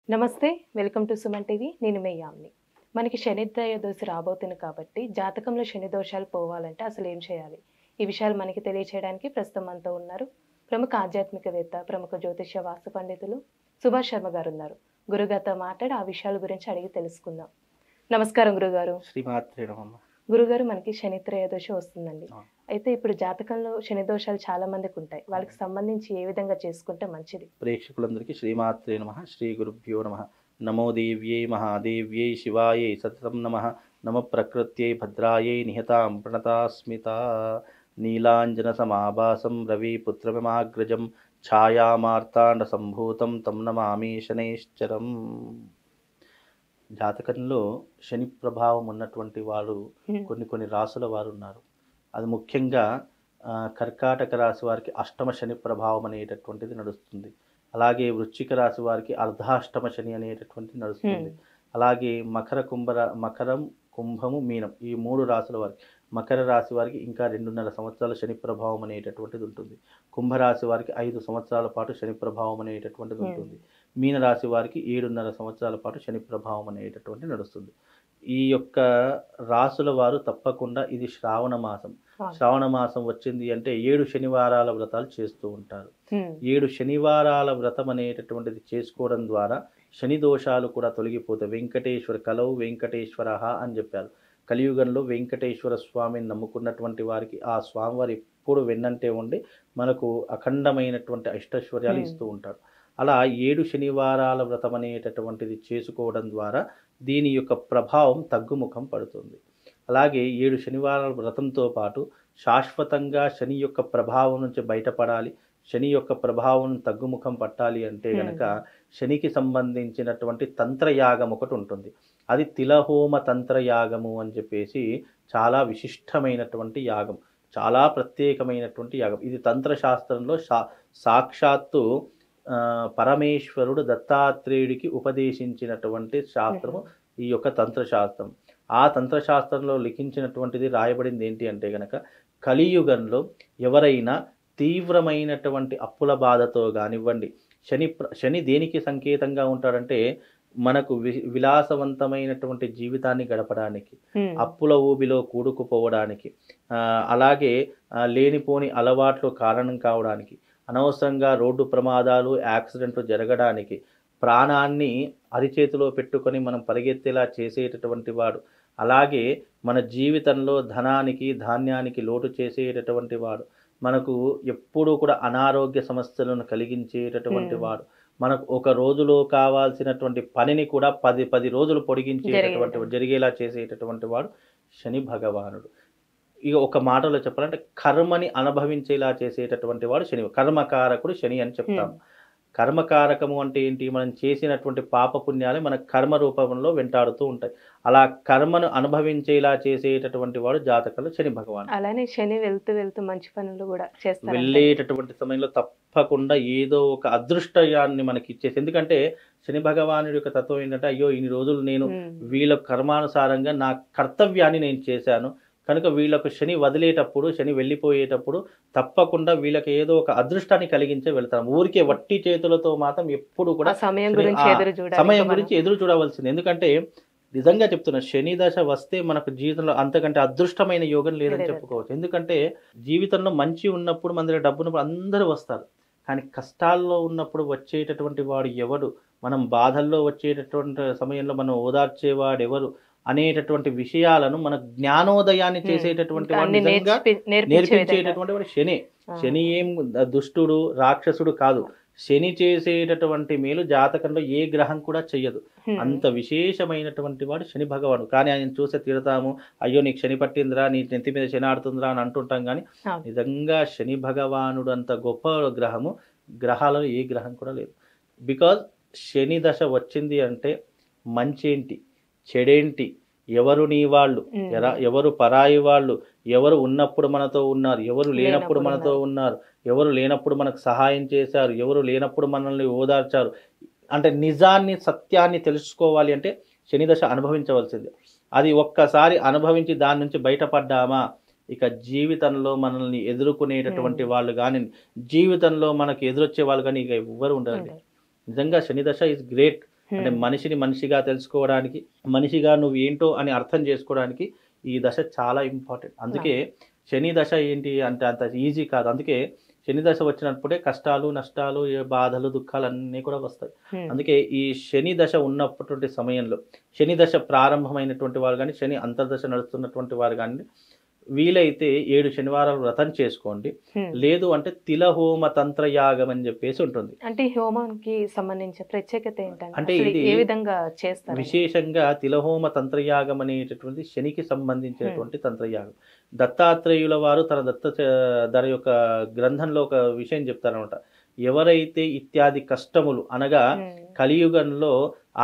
నమస్తే. Welcome to Suman TV. నేను మీ యామ్ని. మనకి శనిత్రయోదశి రాబోతుంది కాబట్టి జాతకంలో శని దోషాలు పోవాలంటే అసలు ఏం చేయాలి? ఈ విషయాలు మనకి తెలియచేయడానికి ప్రస్తుతం మనతో ఉన్నారు ప్రముఖ ఆధ్యాత్మికవేత్త, ప్రముఖ జ్యోతిష్య వాస్తు పండితులు సుభాష్ శర్మ గారు ఉన్నారు. గురుగారితో మాట్లాడి ఆ విషయాల గురించి అడిగి తెలుసుకుందాం. నమస్కారం గురుగారు. శ్రీమాత్రే నమః. గురుగారు, మనకి శనిత్రయోదశి వస్తుందండి. అయితే ఇప్పుడు జాతకంలో శని దోషాలు చాలా మందికి ఉంటాయి. వాళ్ళకి సంబంధించి ఏ విధంగా చేసుకుంటే మంచిది? ప్రేక్షకులందరికీ శ్రీమాత్రే నమః. శ్రీ గురుభ్యో నమః. నమో దేవ్యై మహాదేవ్యై శివాయై సతతం నమః. నమ ప్రకృత్యై భద్రాయై నిహతాం ప్రణతాస్మిత. నీలాంజన సమాభాసం రవిపుత్రమిమాగ్రజం ఛాయామార్తాండ సంభూతం తం నమామి శనైశ్చరం. జాతకంలో శని ప్రభావం ఉన్నటువంటి వారు కొన్ని రాసుల వారు ఉన్నారు. అది ముఖ్యంగా కర్కాటక రాశి వారికి అష్టమ శని ప్రభావం అనేటటువంటిది నడుస్తుంది. అలాగే వృశ్చిక రాశి వారికి అర్ధాష్టమ శని అనేటటువంటిది నడుస్తుంది. అలాగే మకరం, కుంభము, మీనం ఈ మూడు రాశుల వారికి, మకర రాశి వారికి ఇంకా 2.5 సంవత్సరాల శని ప్రభావం అనేటటువంటిది ఉంటుంది. కుంభరాశి వారికి 5 సంవత్సరాల పాటు శని ప్రభావం అనేటటువంటిది ఉంటుంది. మీన రాశి వారికి 7.5 సంవత్సరాల పాటు శని ప్రభావం అనేటటువంటిది నడుస్తుంది. ఈ యొక్క రాసుల వారు తప్పకుండా, ఇది శ్రావణ మాసం, శ్రావణ మాసం వచ్చింది అంటే 7 శనివారాల వ్రతాలు చేస్తూ ఉంటారు. 7 శనివారాల వ్రతం అనేటటువంటిది చేసుకోవడం ద్వారా శని దోషాలు కూడా తొలగిపోతాయి. వెంకటేశ్వర కలౌ వెంకటేశ్వర అని చెప్పారు. కలియుగంలో వెంకటేశ్వర స్వామిని నమ్ముకున్నటువంటి వారికి ఆ స్వామివారు ఎప్పుడు వెన్నంటే ఉండి మనకు అఖండమైనటువంటి అష్టైశ్వర్యాలు ఇస్తూ ఉంటాడు. అలా 7 శనివారాల వ్రతం అనేటటువంటిది చేసుకోవడం ద్వారా దీని యొక్క ప్రభావం తగ్గుముఖం పడుతుంది. అలాగే 7 శనివారాల వ్రతంతో పాటు శాశ్వతంగా శని యొక్క ప్రభావం నుంచి బయటపడాలి, శని యొక్క ప్రభావం తగ్గుముఖం పట్టాలి అంటే గనక శనికి సంబంధించినటువంటి తంత్రయాగం ఒకటి ఉంటుంది. అది తిలహోమ తంత్రయాగము అని చెప్పేసి చాలా విశిష్టమైనటువంటి యాగం, చాలా ప్రత్యేకమైనటువంటి యాగం. ఇది తంత్రశాస్త్రంలో సాక్షాత్తు పరమేశ్వరుడు దత్తాత్రేయుడికి ఉపదేశించినటువంటి శాస్త్రము ఈ యొక్క తంత్రశాస్త్రం. ఆ తంత్రశాస్త్రంలో లిఖించినటువంటిది రాయబడింది ఏంటి అంటే గనక, కలియుగంలో ఎవరైనా తీవ్రమైనటువంటి అప్పుల బాధతో కానివ్వండి, శని దేనికి సంకేతంగా ఉంటాడంటే మనకు విలాసవంతమైనటువంటి జీవితాన్ని గడపడానికి, అప్పుల ఊబిలో కూడుకుపోవడానికి, అలాగే లేనిపోని అలవాట్లు కారణం కావడానికి, అనవసరంగా రోడ్డు ప్రమాదాలు, యాక్సిడెంట్లు జరగడానికి, ప్రాణాన్ని అరిచేతిలో పెట్టుకొని మనం పరిగెత్తేలా చేసేటటువంటి వాడు, అలాగే మన జీవితంలో ధనానికి, ధాన్యానికి లోటు చేసేటటువంటి వాడు, మనకు ఎప్పుడూ కూడా అనారోగ్య సమస్యలను కలిగించేటటువంటి వాడు, మనకు ఒక రోజులో కావాల్సినటువంటి పనిని కూడా 10 రోజులు పొడిగించేటటువంటి జరిగేలా చేసేటటువంటి వాడు శని భగవానుడు. ఇక ఒక మాటలో చెప్పాలంటే కర్మని అనుభవించేలా చేసేటటువంటి వాడు శని. కర్మకారకుడు శని అని చెప్తాము. కర్మకారకము అంటే ఏంటి? మనం చేసినటువంటి పాపపుణ్యాలే మన కర్మ రూపంలో వెంటాడుతూ ఉంటాయి. అలా కర్మను అనుభవించేలా చేసేటటువంటి వాడు జాతకంలో శని భగవాన్. అలానే శని వెళ్తూ మంచి పనులు కూడా చేస్తారు. వెళ్ళేటటువంటి సమయంలో తప్పకుండా ఏదో ఒక అదృష్టయాన్ని మనకి ఇచ్చేసి, ఎందుకంటే శని భగవానుడి యొక్క తత్వం ఏంటంటే, అయ్యో ఇన్ని రోజులు నేను వీళ్ళ కర్మానుసారంగా నా కర్తవ్యాన్ని నేను చేశాను కనుక వీళ్ళకు శని వదిలేటప్పుడు, శని వెళ్ళిపోయేటప్పుడు తప్పకుండా వీళ్ళకి ఏదో ఒక అదృష్టాన్ని కలిగించే వెళ్తాం. ఊరికే వట్టి చేతులతో మాత్రం ఎప్పుడు కూడా సమయం గురించి ఎదురు చూడవలసింది. ఎందుకంటే నిజంగా చెప్తున్నా, శని దశ వస్తే మనకు జీవితంలో అంతకంటే అదృష్టమైన యోగం లేదని చెప్పుకోవచ్చు. ఎందుకంటే జీవితంలో మంచి ఉన్నప్పుడు, మన దగ్గర డబ్బు ఉన్నప్పుడు అందరూ వస్తారు. కానీ కష్టాల్లో ఉన్నప్పుడు వచ్చేటటువంటి వాడు ఎవడు, మనం బాధల్లో వచ్చేటటువంటి సమయంలో మనం ఓదార్చేవాడు ఎవరు అనేటటువంటి విషయాలను మన జ్ఞానోదయాన్ని చేసేటటువంటి వాడు, నిజంగా నేర్పించేటటువంటి వాడు శని. శని ఏం దుష్టుడు, రాక్షసుడు కాదు. శని చేసేటటువంటి మేలు జాతకంలో ఏ గ్రహం కూడా చెయ్యదు. అంత విశేషమైనటువంటి వాడు శని భగవానుడు. కానీ ఆయన చూసే తిడతాము, అయ్యో నీకు శని పట్టిందిరా, నీ నెత్తి మీద శని ఆడుతుందిరా అని అంటుంటాం. కానీ నిజంగా శని భగవానుడు అంత గొప్ప గ్రహము గ్రహాలలో ఏ గ్రహం కూడా లేదు. బికాజ్ శని దశ వచ్చింది అంటే మంచేంటి, చెడేంటి, ఎవరు నీ వాళ్ళు, ఎవరు పరాయి వాళ్ళు, ఎవరు ఉన్నప్పుడు మనతో ఉన్నారు, ఎవరు లేనప్పుడు మనతో ఉన్నారు, ఎవరు లేనప్పుడు మనకు సహాయం చేశారు, ఎవరు లేనప్పుడు మనల్ని ఓదార్చారు అంటే నిజాన్ని, సత్యాన్ని తెలుసుకోవాలి అంటే శని దశ అనుభవించవలసింది. అది ఒక్కసారి అనుభవించి దాని నుంచి బయటపడ్డామా, ఇక జీవితంలో మనల్ని ఎదుర్కొనేటటువంటి వాళ్ళు కానీ, జీవితంలో మనకు ఎదురొచ్చే వాళ్ళు కానీ ఇక ఎవ్వరు ఉండరండి. నిజంగా శని దశ ఈజ్ గ్రేట్. అంటే మనిషిని మనిషిగా తెలుసుకోవడానికి, మనిషిగా నువ్వు ఏంటో అని అర్థం చేసుకోవడానికి ఈ దశ చాలా ఇంపార్టెంట్. అందుకే శని దశ ఏంటి అంటే అంత ఈజీ కాదు. అందుకే శని దశ వచ్చినప్పుడే కష్టాలు, నష్టాలు, బాధలు, దుఃఖాలు అన్నీ కూడా వస్తాయి. అందుకే ఈ శని దశ ఉన్నటువంటి సమయంలో, శని దశ ప్రారంభమైనటువంటి వారు కానీ, శని అంతర్దశ నడుస్తున్నటువంటి వారు కానీ వీలైతే 7 శనివారాలు వ్రతం చేసుకోండి. లేదు అంటే తిలహోమ తంత్రయాగం అని చెప్పేసి ఉంటుంది. అంటే హోమానికి సంబంధించిన ప్రత్యేకత ఏంటంటే అంటే ఇది ఏ విధంగా చేస్తారు? విశేషంగా తిలహోమ తంత్రయాగం అనేటటువంటి శనికి సంబంధించినటువంటి తంత్రయాగం. దత్తాత్రేయుల వారు తన యొక్క గ్రంథంలో ఒక విషయం చెప్తారనమాట. ఎవరైతే ఇత్యాది కష్టములు అనగా కలియుగంలో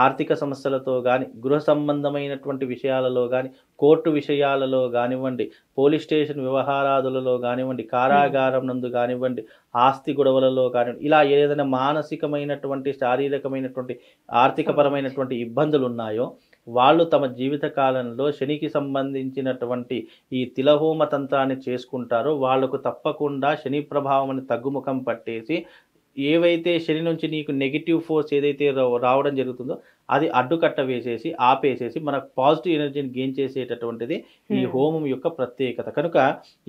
ఆర్థిక సమస్యలతో కానీ, గృహ సంబంధమైనటువంటి విషయాలలో కానీ, కోర్టు విషయాలలో కానివ్వండి, పోలీస్ స్టేషన్ వ్యవహారాదులలో కానివ్వండి, కారాగారం నందు కానివ్వండి, ఆస్తి గొడవలలో కానివ్వండి, ఇలా ఏదైనా మానసికమైనటువంటి, శారీరకమైనటువంటి, ఆర్థికపరమైనటువంటి ఇబ్బందులు ఉన్నాయో వాళ్ళు తమ జీవిత కాలంలో శనికి సంబంధించినటువంటి ఈ తిలహోమ తంత్రాన్ని చేసుకుంటారో వాళ్లకు తప్పకుండా శని ప్రభావం అని తగ్గుముఖం పట్టేసి ఏవైతే శని నుంచి నీకు నెగిటివ్ ఫోర్స్ ఏదైతే రావడం జరుగుతుందో అది అడ్డుకట్ట వేసేసి ఆపేసేసి మనకు పాజిటివ్ ఎనర్జీని గెయిన్ చేసేటటువంటిది ఈ హోమం యొక్క ప్రత్యేకత. కనుక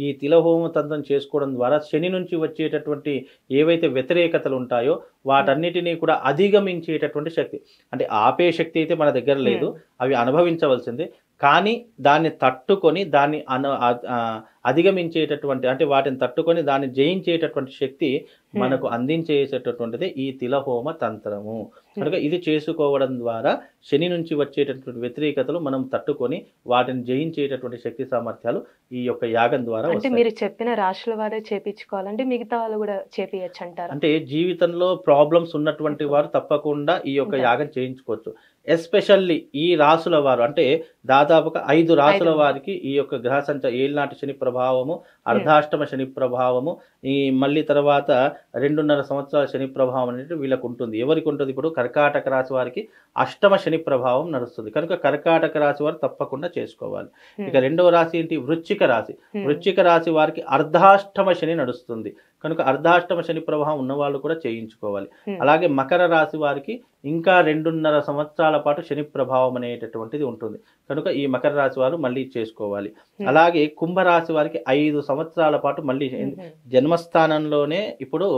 ఈ తిలహోమ తంత్రం చేసుకోవడం ద్వారా శని నుంచి వచ్చేటటువంటి ఏవైతే వ్యతిరేకతలు ఉంటాయో వాటన్నిటినీ కూడా అధిగమించేటటువంటి శక్తి, అంటే ఆపే శక్తి అయితే మన దగ్గర లేదు, అవి అనుభవించవలసిందే. కానీ దాన్ని తట్టుకొని దాన్ని అధిగమించేటటువంటి, అంటే వాటిని తట్టుకొని దాన్ని జయించేటటువంటి శక్తి మనకు అందించేటటువంటిది ఈ తిలహోమ తంత్రము. కనుక ఇది చేసుకోవడం ద్వారా శని నుంచి వచ్చేటటువంటి వ్యతిరేకతలు మనం తట్టుకొని వాటిని జయించేటటువంటి శక్తి సామర్థ్యాలు ఈ యొక్క యాగం ద్వారా అంటే మీరు చెప్పిన రాశుల వారే చేపించుకోవాలంటే మిగతా వాళ్ళు కూడా చేపించచ్చు అంటారు? అంటే జీవితంలో ప్రాబ్లమ్స్ ఉన్నటువంటి వారు తప్పకుండా ఈ యొక్క యాగం చేయించుకోవచ్చు. ఎస్పెషల్లీ ఈ రాసుల వారు, అంటే దాదాపుగా 5 రాసుల వారికి ఈ యొక్క గ్రహ ఏళ్ళనాటి శని ప్రభావము, అర్ధాష్టమ శని ప్రభావము, ఈ మళ్ళీ తర్వాత 2.5 సంవత్సరాల శని ప్రభావం అనేది వీళ్ళకు ఉంటుంది. ఎవరికి ఉంటుంది? ఇప్పుడు కర్కాటక రాశి వారికి అష్టమ శని ప్రభావం నడుస్తుంది. కనుక కర్కాటక రాశి వారు తప్పకుండా చేసుకోవాలి. ఇక రెండవ రాశి ఏంటి? వృశ్చిక రాశి. వృశ్చిక రాశి వారికి అర్ధాష్టమ శని నడుస్తుంది. కనుక అర్ధాష్టమ శని ప్రభావం ఉన్న వాళ్ళు కూడా చేయించుకోవాలి. అలాగే మకర రాశి వారికి ఇంకా 2.5 సంవత్సరాల పాటు శని ప్రభావం అనేటటువంటిది ఉంటుంది. కనుక ఈ మకర రాశి వారు మళ్ళీ చేసుకోవాలి. అలాగే కుంభరాశి వారికి 5 సంవత్సరాల పాటు మళ్ళీ జన్మస్థానంలోనే ఇప్పుడు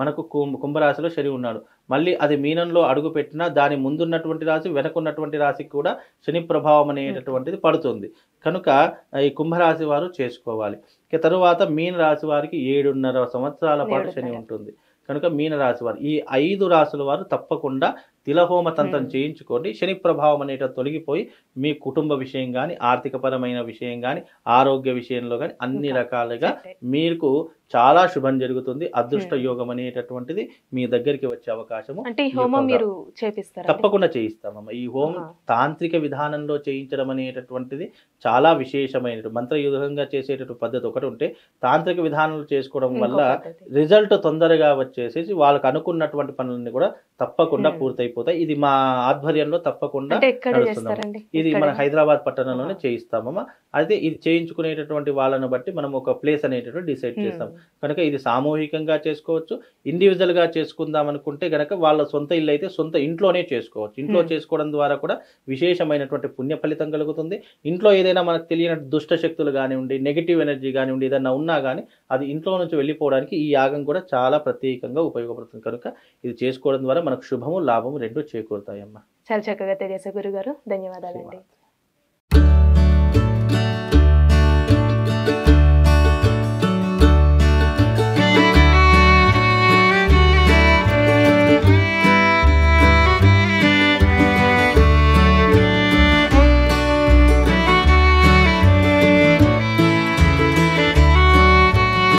మనకు కుంభరాశిలో శని ఉన్నాడు. మళ్ళీ అది మీనంలో అడుగు పెట్టినా దాని ముందున్నటువంటి రాశి వెనకున్నటువంటి రాశికి కూడా శని ప్రభావం అనేటటువంటిది పడుతుంది. కనుక ఈ కుంభరాశి వారు చేసుకోవాలి. తరువాత మీన రాశి వారికి 7.5 సంవత్సరాల పాటు శని ఉంటుంది. కనుక మీన రాశి వారు, ఈ 5 రాశుల వారు తప్పకుండా తిలహోమ తంత్రం చేయించుకోండి. శని ప్రభావం అనేట తొలగిపోయి మీ కుటుంబ విషయం కానీ, ఆర్థికపరమైన విషయం కానీ, ఆరోగ్య విషయంలో కానీ అన్ని రకాలుగా మీకు చాలా శుభం జరుగుతుంది. అదృష్ట యోగం అనేటటువంటిది మీ దగ్గరికి వచ్చే అవకాశము. అంటే ఈ హోమం మీరు చేపిస్తారా? తప్పకుండా చేయిస్తామమ్మ. ఈ హోమం తాంత్రిక విధానంలో చేయించడం అనేటటువంటిది చాలా విశేషమైన మంత్రయుధంగా చేసేటటువంటి పద్ధతి ఒకటి ఉంటే, తాంత్రిక విధానంలో చేసుకోవడం వల్ల రిజల్ట్ తొందరగా వచ్చేసేసి వాళ్ళకు అనుకున్నటువంటి పనులన్నీ కూడా తప్పకుండా పూర్తయిపోతాయి. ఇది మా ఆధ్వర్యంలో తప్పకుండా నడుస్తుంది. ఇది మన హైదరాబాద్ పట్టణంలోనే చేయిస్తామమ్మా. అయితే ఇది చేయించుకునేటటువంటి వాళ్ళను బట్టి మనం ఒక ప్లేస్ అనేటటువంటి డిసైడ్ చేస్తాం. కనుక ఇది సామూహికంగా చేసుకోవచ్చు, ఇండివిజువల్ గా చేసుకుందాం అనుకుంటే గనక వాళ్ళ సొంత ఇల్లు అయితే సొంత ఇంట్లోనే చేసుకోవచ్చు. ఇంట్లో చేసుకోవడం ద్వారా కూడా విశేషమైనటువంటి పుణ్య ఫలితం కలుగుతుంది. ఇంట్లో ఏదైనా మనకు తెలియని దుష్ట శక్తులు కానివ్వండి, నెగిటివ్ ఎనర్జీ కానివ్వండి, ఏదైనా ఉన్నా కానీ అది ఇంట్లో నుంచి వెళ్ళిపోవడానికి ఈ యాగం కూడా చాలా ప్రత్యేకంగా ఉపయోగపడుతుంది. కనుక ఇది చేసుకోవడం ద్వారా మనకు శుభము లాభము రెండు చేకూరుతాయమ్మా. చాలా చక్కగా తెలియజేశారు గురుగారు, ధన్యవాదాలండి.